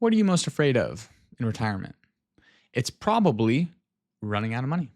What are you most afraid of in retirement? It's probably running out of money.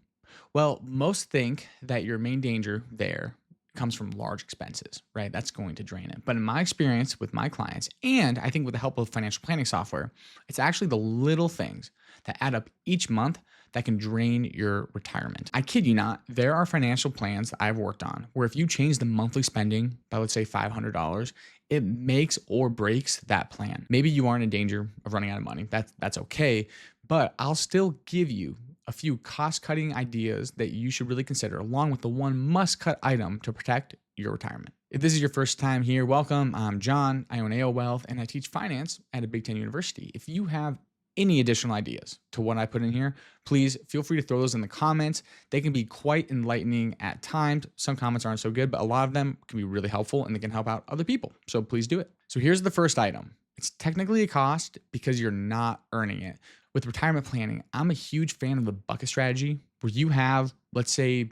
Well, most think that your main danger there comes from large expenses, right? That's going to drain it. But in my experience with my clients, and I think with the help of financial planning software, it's actually the little things that add up each month that can drain your retirement. I kid you not, there are financial plans that I've worked on where if you change the monthly spending by, let's say, $500, it makes or breaks that plan. Maybe you aren't in danger of running out of money. That's okay, but I'll still give you a few cost-cutting ideas that you should really consider, along with the one must-cut item to protect your retirement. If this is your first time here, welcome. I'm John. I own AO Wealth, and I teach finance at a Big Ten university. If you have any additional ideas to what I put in here, please feel free to throw those in the comments. They can be quite enlightening at times. Some comments aren't so good, but a lot of them can be really helpful and they can help out other people. So please do it. So here's the first item. It's technically a cost because you're not earning it. With retirement planning, I'm a huge fan of the bucket strategy where you have, let's say,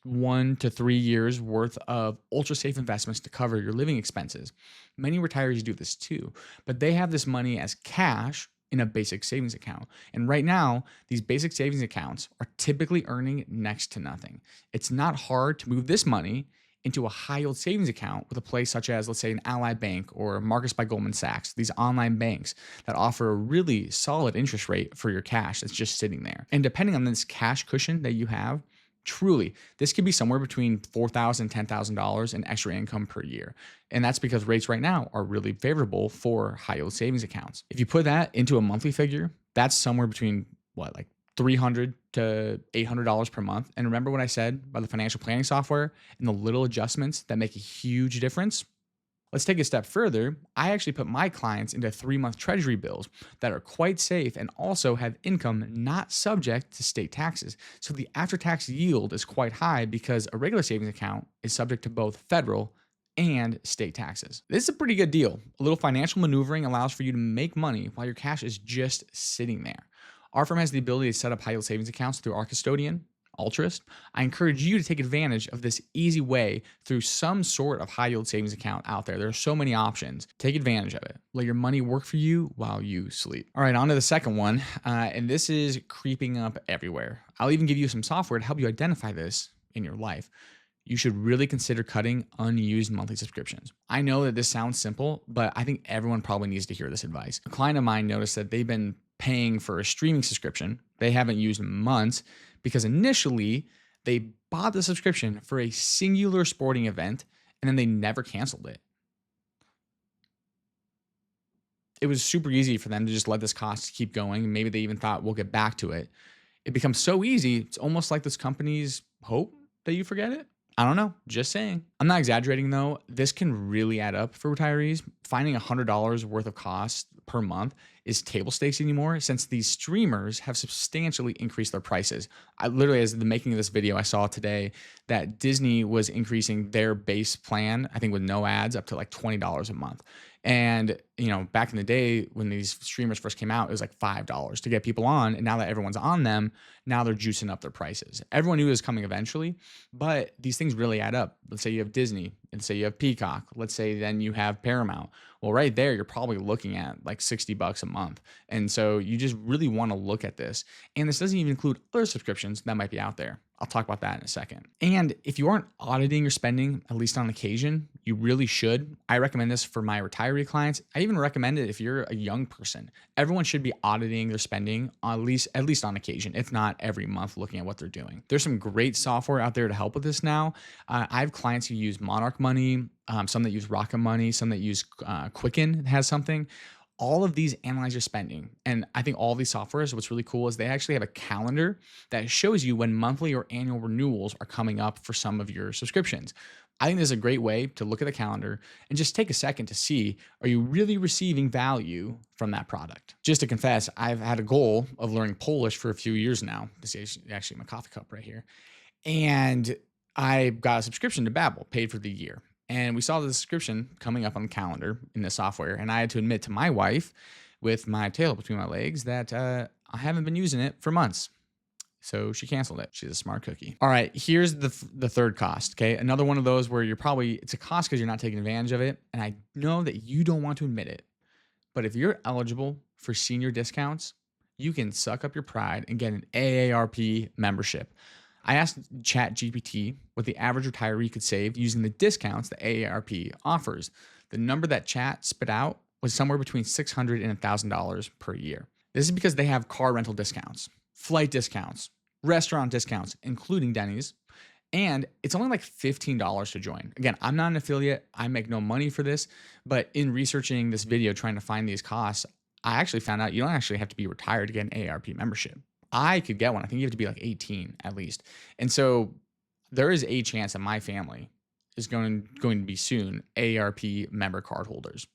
1 to 3 years worth of ultra safe investments to cover your living expenses. Many retirees do this too, but they have this money as cash in a basic savings account. And right now, these basic savings accounts are typically earning next to nothing. It's not hard to move this money into a high yield savings account with a place such as, let's say, an Ally Bank or Marcus by Goldman Sachs, these online banks that offer a really solid interest rate for your cash that's just sitting there. And depending on this cash cushion that you have, truly, this could be somewhere between $4,000 and $10,000 in extra income per year. And that's because rates right now are really favorable for high yield savings accounts. If you put that into a monthly figure, that's somewhere between like $300 to $800 per month. And remember what I said about the financial planning software and the little adjustments that make a huge difference? Let's take it a step further. I actually put my clients into 3-month treasury bills that are quite safe and also have income not subject to state taxes. So the after-tax yield is quite high because a regular savings account is subject to both federal and state taxes. This is a pretty good deal. A little financial maneuvering allows for you to make money while your cash is just sitting there. Our firm has the ability to set up high yield savings accounts through our custodian, Altruist. I encourage you to take advantage of this easy way through some sort of high yield savings account out there. There are so many options. Take advantage of it. Let your money work for you while you sleep. All right, on to the second one. And this is creeping up everywhere. I'll even give you some software to help you identify this in your life. You should really consider cutting unused monthly subscriptions. I know that this sounds simple, but I think everyone probably needs to hear this advice. A client of mine noticed that they've been paying for a streaming subscription they haven't used in months because initially they bought the subscription for a singular sporting event and then they never canceled it. It was super easy for them to just let this cost keep going. Maybe they even thought we'll get back to it. It becomes so easy. It's almost like this company's hope that you forget it. I don't know, just saying. I'm not exaggerating though. This can really add up for retirees. Finding $100 worth of cost per month is table stakes anymore since these streamers have substantially increased their prices. I literally, as the making of this video, I saw today that Disney was increasing their base plan, I think with no ads, up to like $20 a month. And, back in the day when these streamers first came out, it was like $5 to get people on. And now that everyone's on them, now they're juicing up their prices. Everyone knew it was coming eventually, but these things really add up. Let's say you have Disney, and say you have Peacock. Let's say then you have Paramount. Well, right there, you're probably looking at like $60 a month. And so you just really want to look at this. And this doesn't even include other subscriptions that might be out there. I'll talk about that in a second. And if you aren't auditing your spending, at least on occasion, you really should. I recommend this for my retiree clients. I even recommend it if you're a young person. Everyone should be auditing their spending at least on occasion, if not every month, looking at what they're doing. There's some great software out there to help with this now. I have clients who use Monarch Money, some that use Rocket Money, some that use Quicken has something. All of these analyze your spending. And I think all of these softwares, what's really cool is they actually have a calendar that shows you when monthly or annual renewals are coming up for some of your subscriptions. I think this is a great way to look at the calendar and just take a second to see, are you really receiving value from that product? Just to confess, I've had a goal of learning Polish for a few years now. This is actually my coffee cup right here. And I got a subscription to Babbel, paid for the year. And we saw the subscription coming up on the calendar in the software. And I had to admit to my wife with my tail between my legs that I haven't been using it for months. So she canceled it. She's a smart cookie. All right, here's the third cost, okay? Another one of those where it's a cost because you're not taking advantage of it. And I know that you don't want to admit it, But if you're eligible for senior discounts, you can suck up your pride and get an AARP membership. I asked ChatGPT what the average retiree could save using the discounts that AARP offers. The number that Chat spit out was somewhere between $600 and $1,000 per year. This is because they have car rental discounts, flight discounts, restaurant discounts, including Denny's, and it's only like $15 to join. Again, I'm not an affiliate. I make no money for this. But in researching this video, trying to find these costs, I actually found out you don't actually have to be retired to get an AARP membership. I could get one. I think you have to be like 18 at least. And so there is a chance that my family is going to be soon AARP member card holders.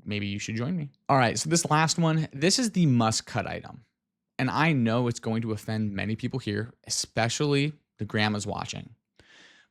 Maybe you should join me. All right. So this last one, this is the must cut item. And I know it's going to offend many people here, especially the grandmas watching.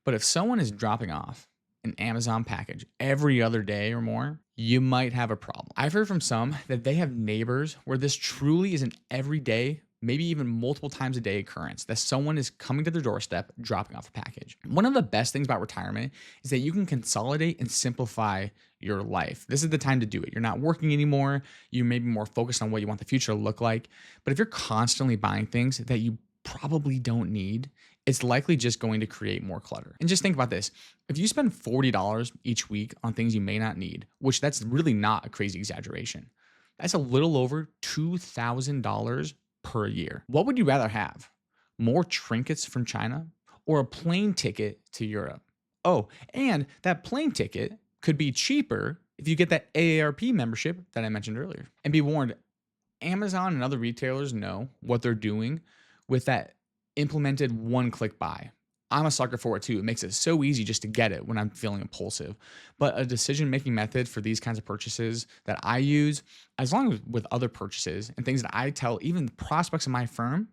But if someone is dropping off an Amazon package every other day or more, you might have a problem. I've heard from some that they have neighbors where this truly is an everyday, maybe even multiple times a day occurrence, that someone is coming to their doorstep, dropping off a package. One of the best things about retirement is that you can consolidate and simplify your life. This is the time to do it. You're not working anymore. You may be more focused on what you want the future to look like. But if you're constantly buying things that you probably don't need, it's likely just going to create more clutter. And just think about this. If you spend $40 each week on things you may not need, which that's really not a crazy exaggeration, that's a little over $2,000 per year. What would you rather have? More trinkets from China or a plane ticket to Europe? Oh, and that plane ticket could be cheaper if you get that AARP membership that I mentioned earlier. And be warned, Amazon and other retailers know what they're doing with that implemented one-click buy. I'm a sucker for it too. It makes it so easy just to get it when I'm feeling impulsive. But a decision-making method for these kinds of purchases that I use, as long as with other purchases and things that I tell even prospects in my firm,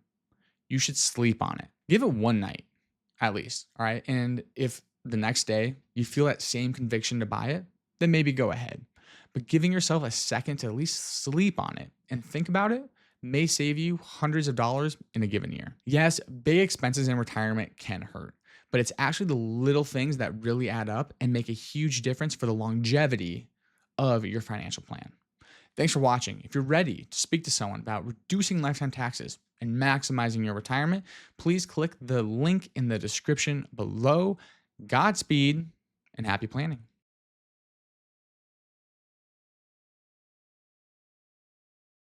you should sleep on it. Give it one night at least, all right? And if the next day you feel that same conviction to buy it, then maybe go ahead. But giving yourself a second to at least sleep on it and think about it may save you hundreds of dollars in a given year. Yes, big expenses in retirement can hurt, but it's actually the little things that really add up and make a huge difference for the longevity of your financial plan. Thanks for watching. If you're ready to speak to someone about reducing lifetime taxes and maximizing your retirement, please click the link in the description below. Godspeed and happy planning.